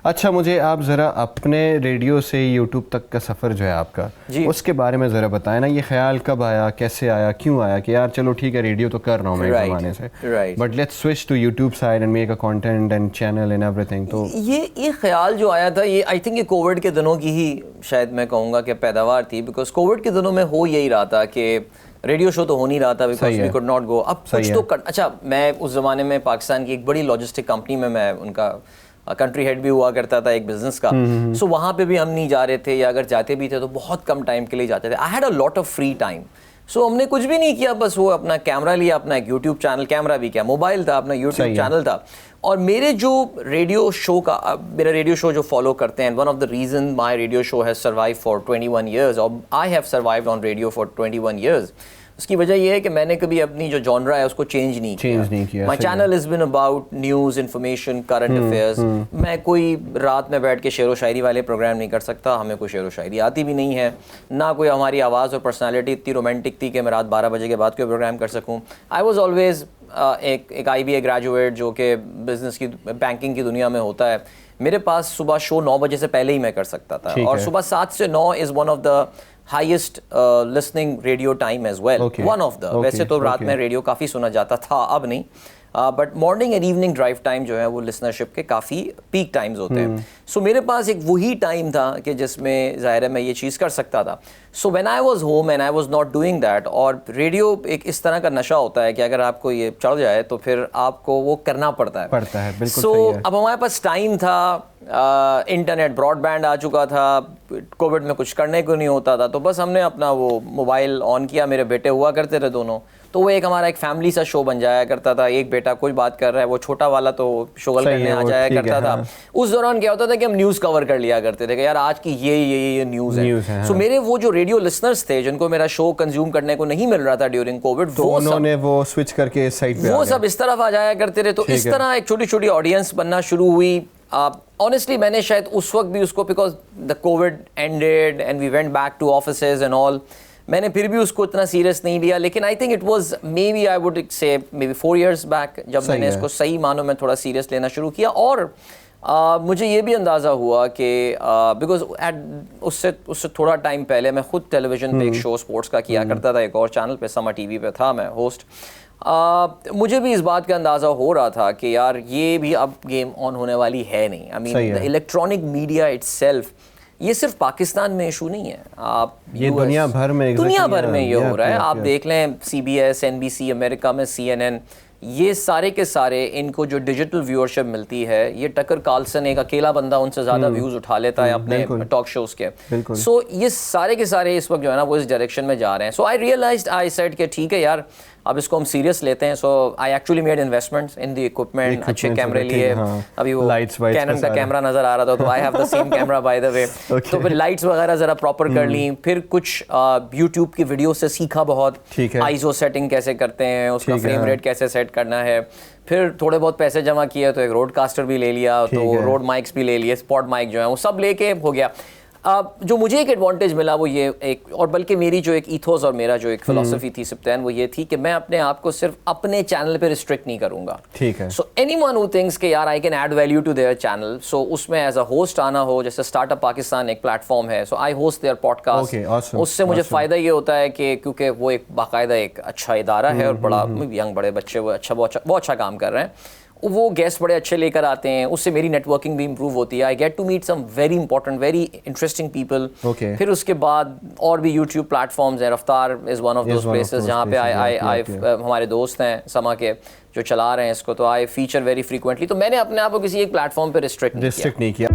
اچھا مجھے آپ ذرا اپنے ریڈیو سے یوٹیوب تک کا سفر جو ہے آپ کا اس کے بارے میں ذرا بتائیں نا. یہ خیال کب آیا, کیسے آیا, کیوں آیا کہ یار چلو ٹھیک ہے ریڈیو تو کر رہا ہوں میں ایک زمانے سے, but let's switch to YouTube side and make a content and channel and everything. تو یہ خیال جو آیا تھا, یہ آئی تھنک یہ کووڈ کے دنوں کی ہی شاید میں کہوں گا کہ پیداوار تھی, بیکاز کووڈ کے دنوں میں ہو یہی رہا تھا کہ ریڈیو شو تو ہو نہیں رہا تھا because we could not go. اب کچھ تو اچھا, میں اس زمانے میں پاکستان کی ایک بڑی لاجسٹک کمپنی میں ان کا کنٹری ہیڈ بھی ہوا کرتا تھا ایک بزنس کا. سو وہاں پہ بھی ہم نہیں جا رہے تھے, یا اگر جاتے بھی تھے تو بہت کم ٹائم کے لیے جاتے تھے. I had a lot of free time. So ہم نے کچھ بھی نہیں کیا, بس وہ اپنا کیمرہ لیا, اپنا ایک یوٹیوب چینل, کیمرہ بھی کیا, موبائل تھا, اپنا یوٹیوب چینل تھا. اور میرے جو ریڈیو شو کا, میرا ریڈیو شو جو فالو کرتے ہیں, one of the reason my radio show has survive for 21 years, اور I have survived on radio for 21 years. اس کی وجہ یہ ہے کہ میں نے کبھی اپنی جو جانرا ہے اس کو چینج نہیں کیا. My channel has been about news, information, current affairs. میں کوئی رات میں بیٹھ کے شعر و شاعری والے پروگرام نہیں کر ستا, ہمیں کوئی شعر و شاعری آتی بھی نہیں ہے, نہ کوئی ہماری آواز اور پرسنالٹی اتنی رومانٹک تھی کہ میں رات 12 بجے کے بعد کوئی پروگرام کر سکوں. آئی واز آلویز ایک آئی بی اے گریجویٹ جو کہ بزنس کی, بینکنگ کی دنیا میں ہوتا ہے. میرے پاس صبح شو 9 بجے سے پہلے ہی میں کر سکتا تھا, اور صبح 7 سے 9 is one of the highest listening radio time as well, one of the. ویسے تو رات میں ریڈیو کافی سنا جاتا تھا, اب نہیں, but morning and evening drive time جو ہے وہ لسنرشپ کے کافی پیک ٹائمز ہوتے ہیں. سو میرے پاس ایک وہی ٹائم تھا کہ جس میں ظاہر ہے میں یہ چیز کر سکتا تھا. So when I was home and I was not doing that. اور ریڈیو ایک اس طرح کا نشہ ہوتا ہے کہ اگر آپ کو یہ چڑھ جائے تو پھر آپ کو وہ کرنا پڑتا ہے. سو اب ہمارے پاس ٹائم تھا, انٹرنیٹ براڈ بینڈ آ چکا تھا, کووڈ میں کچھ کرنے کو نہیں ہوتا تھا, تو بس ہم نے اپنا وہ موبائل آن کیا. میرے بیٹے ہوا کرتے تھے دونوں, تو وہ ایک ہمارا ایک فیملی سا شو بن جایا کرتا تھا. ایک بیٹا کوئی بات کر رہا ہے, وہ چھوٹا والا تو شغل کرنے آ جایا کرتا تھا. اس دوران کیا ہوتا تھا کہ ہم نیوز کور کر لیا کرتے تھے کہ یار آج کی یہ نیوز ہے. سو میرے وہ جو ریڈیو لسنرس تھے جن کو میرا شو کنزیوم کرنے کو نہیں مل رہا تھا ڈیورنگ کووڈ, انہوں نے وہ سوئچ کر کے سائٹ پہ وہ سب اس طرف آ جایا کرتے تھے. تو اس طرح ایک چھوٹی چھوٹی آڈینس بننا شروع ہوئی. Honestly میں نے شاید اس وقت بھی اس کو, because the COVID ended and we went back to offices and all, میں نے پھر بھی اس کو اتنا سیریس نہیں لیا. لیکن I think it was maybe I would say maybe 4 years back جب میں نے اس کو صحیح معنوں میں تھوڑا سیریس لینا شروع کیا. اور مجھے یہ بھی اندازہ ہوا کہ بیکاز اس سے تھوڑا ٹائم پہلے میں خود ٹیلی ویژن پہ ایک شو اسپورٹس کا کیا کرتا تھا, ایک اور چینل پہ, سما ٹی وی پہ تھا میں ہوسٹ. مجھے بھی اس بات کا اندازہ ہو رہا تھا کہ یار یہ بھی اب گیم آن ہونے والی ہے نہیں. آئی مین الیکٹرانک میڈیا اٹ سیلف, یہ صرف پاکستان میں ایشو نہیں ہے, آپ یہ دنیا بھر میں یہ ہو رہا ہے. آپ دیکھ لیں CBS, NBC, امریکہ میں CNN, یہ سارے کے سارے ان کو جو ڈیجیٹل ویورشپ ملتی ہے, یہ ٹکر کارلسن ایک اکیلا بندہ ان سے زیادہ ویوز اٹھا لیتا ہے اپنے ٹاک شوز کے. سو یہ سارے کے سارے اس وقت جو ہے نا وہ اس ڈائریکشن میں جا رہے ہیں. So I realised, I said کہ ٹھیک ہے یار اب اس کو ہم سیریس لیتے ہیں. So I actually made investments in the equipment, اچھے کیمرے لیے. ابھی وہ کینن کا کیمرا نظر آ رہا تھا, تو I have the same camera by the way. تو پھر لائٹس وغیرہ ذرا پراپر کر لیں. پھر کچھ یوٹیوب کی ویڈیو سے سیکھا بہت, آئیزو سیٹنگ کیسے کرتے ہیں, اس کا فریم ریٹ کیسے سیٹ کرنا ہے. پھر تھوڑے بہت پیسے جمع کیے تو ایک روڈ کاسٹر بھی لے لیا, تو روڈ مائکس بھی لے لیے, اسپاٹ مائک جو ہیں وہ سب لے کے ہو گیا. جو مجھے ایک ایڈوانٹیج ملا وہ یہ ایک, اور بلکہ میری جو ایک ایتھوس اور میرا جو ایک فلسفی تھی سبتین, وہ یہ تھی کہ میں اپنے آپ کو صرف اپنے چینل پہ ریسٹرکٹ نہیں کروں گا. ٹھیک ہے. So anyone who thinks کہ یار I can add value to their channel, so اس میں ایز اے ہوسٹ آنا ہو, جیسے اسٹارٹ اپ پاکستان ایک پلیٹ فارم ہے, سو آئی ہوسٹ دیئر پوڈ کاسٹ. اس سے مجھے فائدہ یہ ہوتا ہے کہ کیونکہ وہ ایک باقاعدہ ایک اچھا ادارہ ہے, اور بڑا ینگ بڑے بچے وہ بہت اچھا کام کر رہے ہیں, وہ گیسٹ بڑے اچھے لے کر آتے ہیں, اس سے میری نیٹ ورکنگ بھی امپروو ہوتی ہے. I get to meet some very important, very interesting people. پھر اس کے بعد اور بھی یوٹیوب پلیٹ فارمز ہیں, رفتار از ون آف دوز پلیسز جہاں پہ ہمارے دوست ہیں سما کے جو چلا رہے ہیں اس کو, تو آئی فیچر ویری فریکوینٹلی. تو میں نے اپنے آپ کو کسی ایک پلیٹ فارم پہ ریسٹرکٹ نہیں کیا.